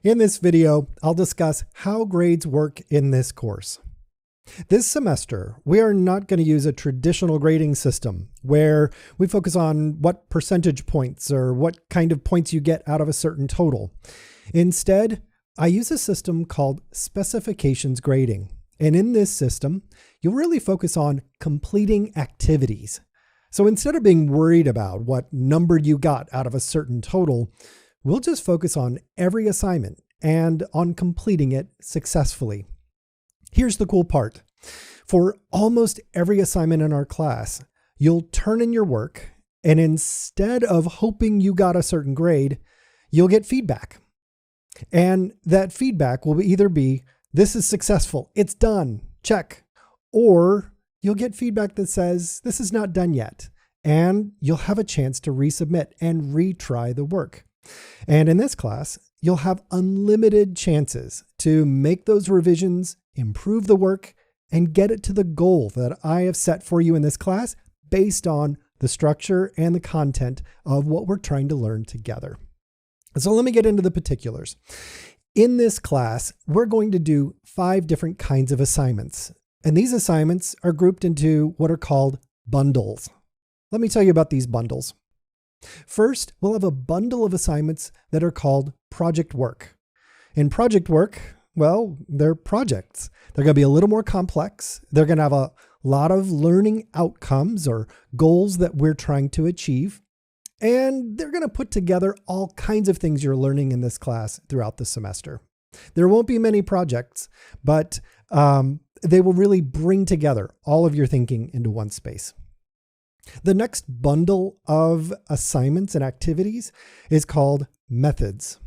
In this video, I'll discuss how grades work in this course. This semester, we are not going to use a traditional grading system where we focus on what percentage points or what kind of points you get out of a certain total. Instead, I use a system called specifications grading. And in this system, you'll really focus on completing activities. So instead of being worried about what number you got out of a certain total, we'll just focus on every assignment and on completing it successfully. Here's the cool part. For almost every assignment in our class, you'll turn in your work, and instead of hoping you got a certain grade, you'll get feedback. And that feedback will either be, this is successful, it's done, check, or you'll get feedback that says, this is not done yet, and you'll have a chance to resubmit and retry the work. And in this class, you'll have unlimited chances to make those revisions, improve the work, and get it to the goal that I have set for you in this class based on the structure and the content of what we're trying to learn together. So let me get into the particulars. In this class, we're going to do 5 different kinds of assignments. And these assignments are grouped into what are called bundles. Let me tell you about these bundles. First, we'll have a bundle of assignments that are called project work. In project work, well, they're projects. They're going to be a little more complex. They're going to have a lot of learning outcomes or goals that we're trying to achieve. And they're going to put together all kinds of things you're learning in this class throughout the semester. There won't be many projects, but they will really bring together all of your thinking into one space. The next bundle of assignments and activities is called methods.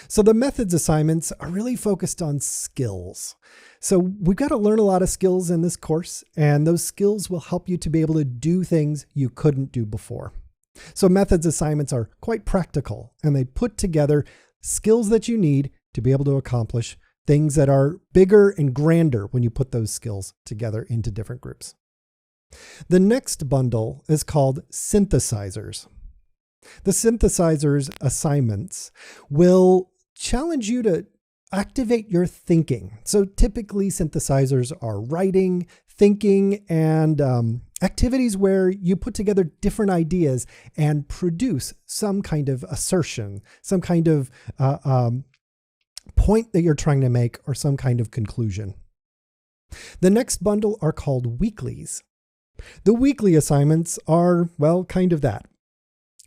So the methods assignments are really focused on skills. So we've got to learn a lot of skills in this course, and those skills will help you to be able to do things you couldn't do before. So methods assignments are quite practical, and they put together skills that you need to be able to accomplish things that are bigger and grander when you put those skills together into different groups. The next bundle is called synthesizers. The synthesizers assignments will challenge you to activate your thinking. So typically synthesizers are writing, thinking, and activities where you put together different ideas and produce some kind of assertion, some kind of point that you're trying to make, or some kind of conclusion. The next bundle are called weeklies. The weekly assignments are, well, kind of that.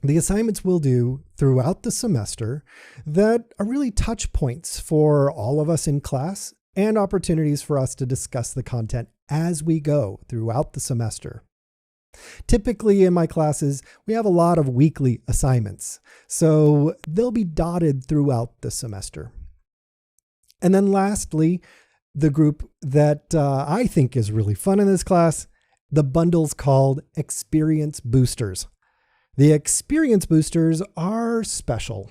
The assignments we'll do throughout the semester that are really touch points for all of us in class and opportunities for us to discuss the content as we go throughout the semester. Typically in my classes, we have a lot of weekly assignments, so they'll be dotted throughout the semester. And then lastly, the group that I think is really fun in this class, the bundle's called Experience Boosters. The Experience Boosters are special.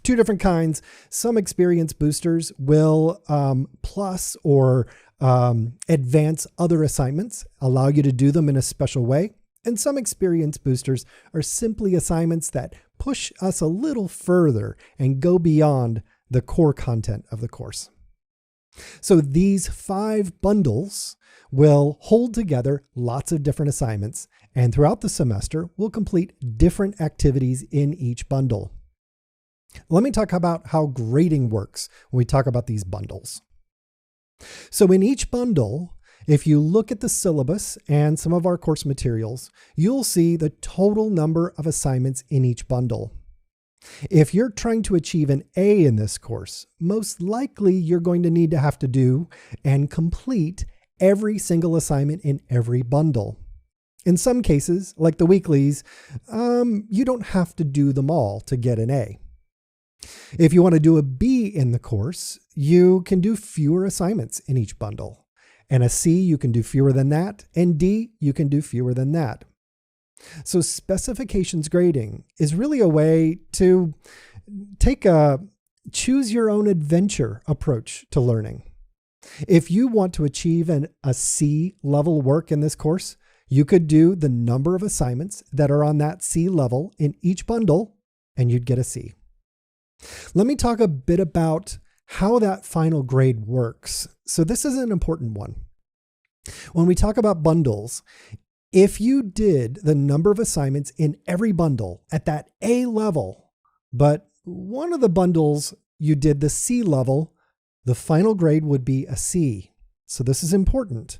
2 different kinds. Some Experience Boosters will plus or advance other assignments, allow you to do them in a special way. And some Experience Boosters are simply assignments that push us a little further and go beyond the core content of the course. So these 5 bundles will hold together lots of different assignments, and throughout the semester, we'll complete different activities in each bundle. Let me talk about how grading works when we talk about these bundles. So in each bundle, if you look at the syllabus and some of our course materials, you'll see the total number of assignments in each bundle. If you're trying to achieve an A in this course, most likely you're going to need to have to do and complete every single assignment in every bundle. In some cases, like the weeklies, you don't have to do them all to get an A. If you want to do a B in the course, you can do fewer assignments in each bundle. And a C, you can do fewer than that. And D, you can do fewer than that. So specifications grading is really a way to take a choose your own adventure approach to learning. If you want to achieve a C level work in this course, you could do the number of assignments that are on that C level in each bundle, and you'd get a C. Let me talk a bit about how that final grade works. So this is an important one. When we talk about bundles, if you did the number of assignments in every bundle at that A level, but one of the bundles you did the C level, the final grade would be a C. So this is important.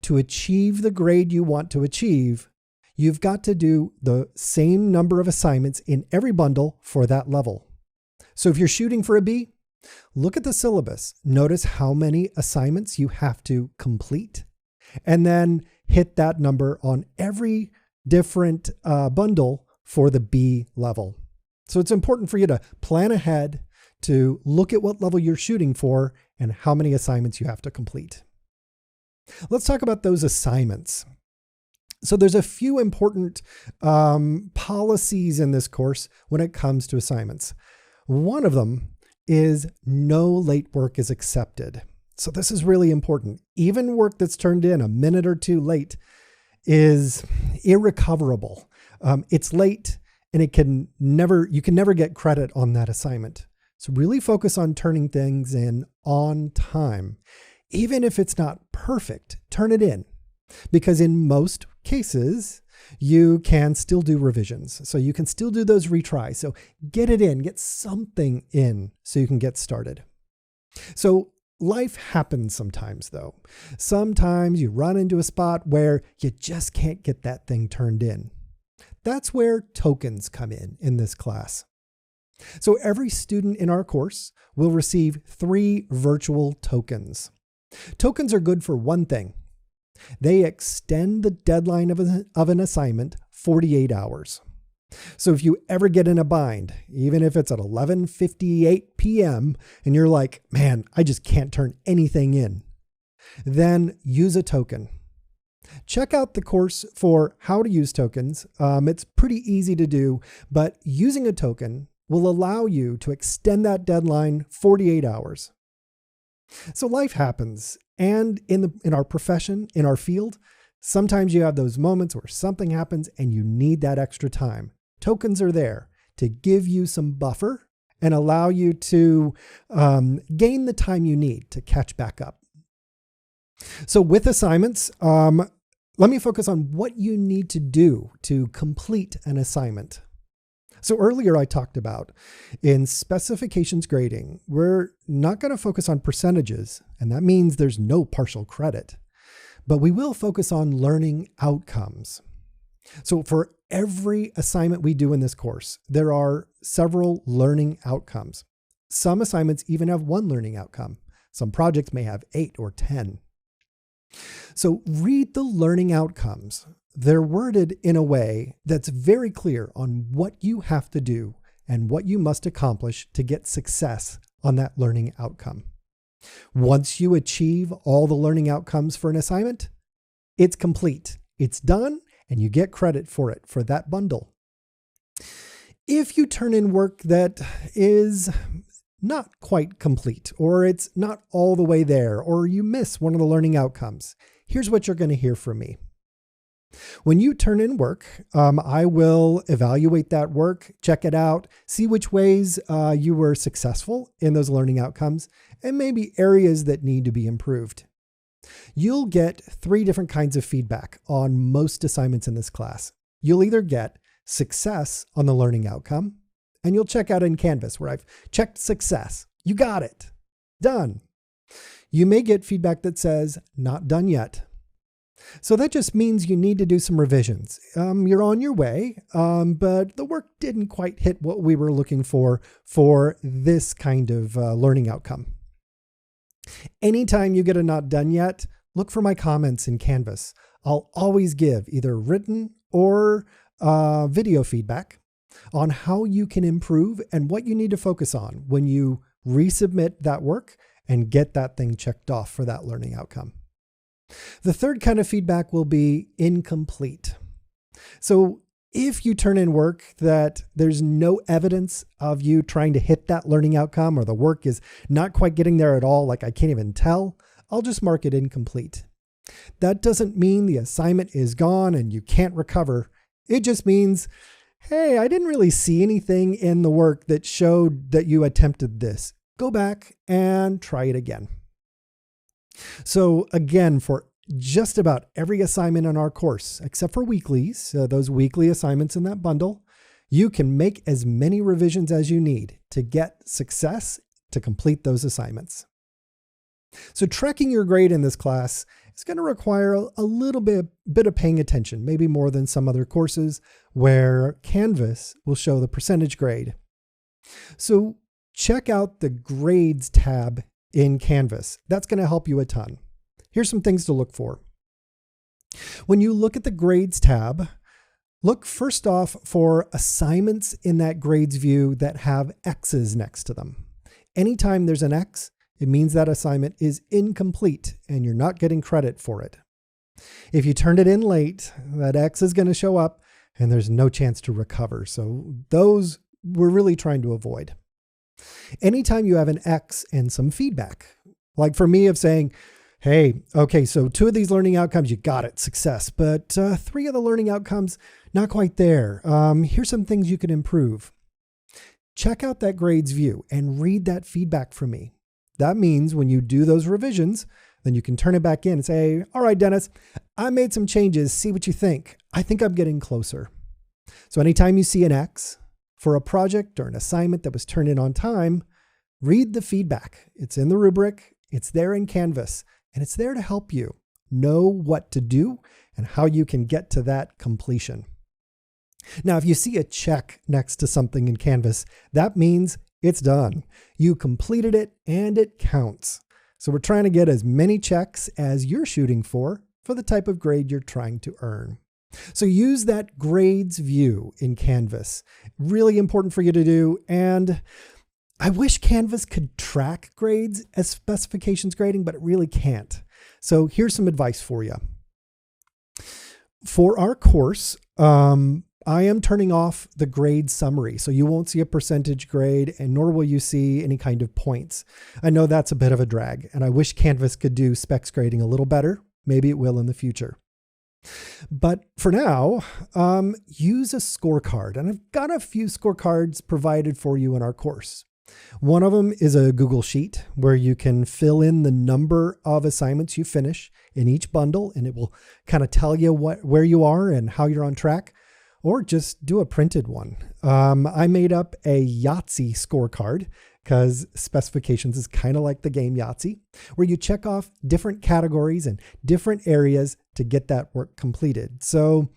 To achieve the grade you want to achieve, you've got to do the same number of assignments in every bundle for that level. So if you're shooting for a B, look at the syllabus. Notice how many assignments you have to complete, and then hit that number on every different bundle for the B level. So it's important for you to plan ahead, to look at what level you're shooting for and how many assignments you have to complete. Let's talk about those assignments. So there's a few important policies in this course when it comes to assignments. One of them is no late work is accepted. So this is really important. Even work that's turned in a minute or two late is irrecoverable. It's late and you can never get credit on that assignment. So really focus on turning things in on time. Even if it's not perfect, turn it in, because in most cases, you can still do revisions. So you can still do those retries. So get it in, get something in so you can get started. So life happens sometimes though. Sometimes you run into a spot where you just can't get that thing turned in. That's where tokens come in this class. So every student in our course will receive 3 virtual tokens. Tokens are good for one thing. They extend the deadline of an assignment 48 hours. So if you ever get in a bind, even if it's at 11:58 p.m. and you're like, man, I just can't turn anything in, then use a token. Check out the course for how to use tokens. It's pretty easy to do, but using a token will allow you to extend that deadline 48 hours. So life happens, and in our profession, in our field, sometimes you have those moments where something happens and you need that extra time. Tokens are there to give you some buffer and allow you to gain the time you need to catch back up. So with assignments, let me focus on what you need to do to complete an assignment. So earlier I talked about in specifications grading, we're not going to focus on percentages, and that means there's no partial credit, but we will focus on learning outcomes. So for every assignment we do in this course, there are several learning outcomes. Some assignments even have 1 learning outcome. Some projects may have 8 or 10. So read the learning outcomes. They're worded in a way that's very clear on what you have to do and what you must accomplish to get success on that learning outcome. Once you achieve all the learning outcomes for an assignment, it's complete, it's done, and you get credit for it for that bundle. If you turn in work that is not quite complete, or it's not all the way there, or you miss one of the learning outcomes, here's what you're going to hear from me. When you turn in work, I will evaluate that work, check it out, see which ways you were successful in those learning outcomes, and maybe areas that need to be improved. You'll get 3 different kinds of feedback on most assignments in this class. You'll either get success on the learning outcome, and you'll check out in Canvas where I've checked success. You got it. Done. You may get feedback that says not done yet. So that just means you need to do some revisions. You're on your way, but the work didn't quite hit what we were looking for this kind of learning outcome. Anytime you get a not done yet, look for my comments in Canvas. I'll always give either written or video feedback on how you can improve and what you need to focus on when you resubmit that work and get that thing checked off for that learning outcome. The third kind of feedback will be incomplete. So if you turn in work that there's no evidence of you trying to hit that learning outcome, or the work is not quite getting there at all, like I can't even tell, I'll just mark it incomplete. That doesn't mean the assignment is gone and you can't recover. It just means hey, I didn't really see anything in the work that showed that you attempted this. Go back and try it again. So again, for just about every assignment in our course, except for weeklies, those weekly assignments in that bundle, you can make as many revisions as you need to get success to complete those assignments. So tracking your grade in this class is going to require a little bit of paying attention, maybe more than some other courses where Canvas will show the percentage grade. So check out the Grades tab in Canvas. That's going to help you a ton. Here's some things to look for. When you look at the Grades tab, look first off for assignments in that Grades view that have X's next to them. Anytime there's an X, it means that assignment is incomplete and you're not getting credit for it. If you turned it in late, that X is going to show up and there's no chance to recover. So those we're really trying to avoid. Anytime you have an X and some feedback, like for me of saying, hey, okay, so 2 of these learning outcomes, you got it, success. But 3 of the learning outcomes, not quite there. Here's some things you can improve. Check out that Grades view and read that feedback from me. That means when you do those revisions, then you can turn it back in and say, all right, Dennis, I made some changes. See what you think. I think I'm getting closer. So anytime you see an X for a project or an assignment that was turned in on time, read the feedback. It's in the rubric. It's there in Canvas, and it's there to help you know what to do and how you can get to that completion. Now, if you see a check next to something in Canvas, that means it's done. You completed it and it counts. So we're trying to get as many checks as you're shooting for the type of grade you're trying to earn. So use that Grades view in Canvas. Really important for you to do. And I wish Canvas could track grades as specifications grading, but it really can't. So here's some advice for you. For our course, I am turning off the grade summary, so you won't see a percentage grade and nor will you see any kind of points. I know that's a bit of a drag, and I wish Canvas could do specs grading a little better. Maybe it will in the future. But for now, use a scorecard, and I've got a few scorecards provided for you in our course. One of them is a Google Sheet where you can fill in the number of assignments you finish in each bundle, and it will kind of tell you where you are and how you're on track. Or just do a printed one. I made up a Yahtzee scorecard because specifications is kind of like the game Yahtzee, where you check off different categories and different areas to get that work completed. So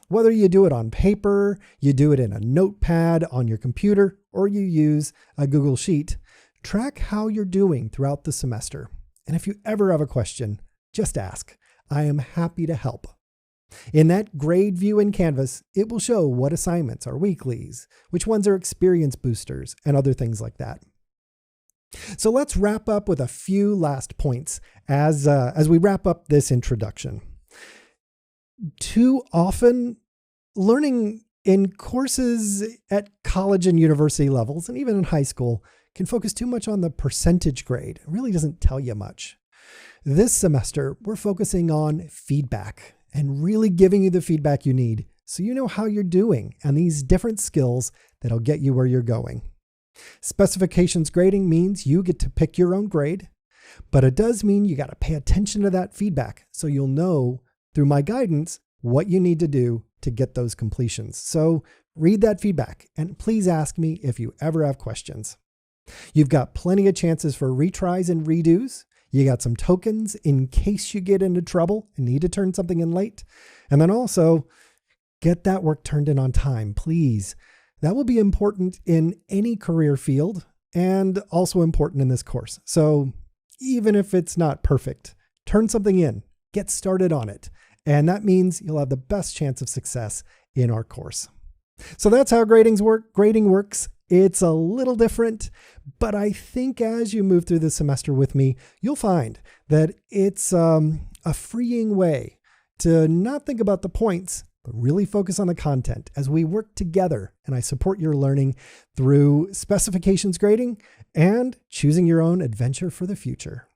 whether you do it on paper, you do it in a notepad on your computer, or you use a Google Sheet, track how you're doing throughout the semester. And if you ever have a question, just ask. I am happy to help. In that grade view in Canvas, it will show what assignments are weeklies, which ones are experience boosters, and other things like that. So let's wrap up with a few last points as we wrap up this introduction. Too often, learning in courses at college and university levels, and even in high school, can focus too much on the percentage grade. It really doesn't tell you much. This semester, we're focusing on feedback and really giving you the feedback you need so you know how you're doing and these different skills that'll get you where you're going. Specifications grading means you get to pick your own grade, but it does mean you got to pay attention to that feedback so you'll know through my guidance what you need to do to get those completions. So read that feedback and please ask me if you ever have questions. You've got plenty of chances for retries and redos. You got some tokens in case you get into trouble and need to turn something in late. And then also get that work turned in on time, please. That will be important in any career field and also important in this course. So even if it's not perfect, turn something in, get started on it. And that means you'll have the best chance of success in our course. So that's how grading works. It's a little different, but I think as you move through the semester with me, you'll find that it's a freeing way to not think about the points, but really focus on the content as we work together and I support your learning through specifications grading and choosing your own adventure for the future.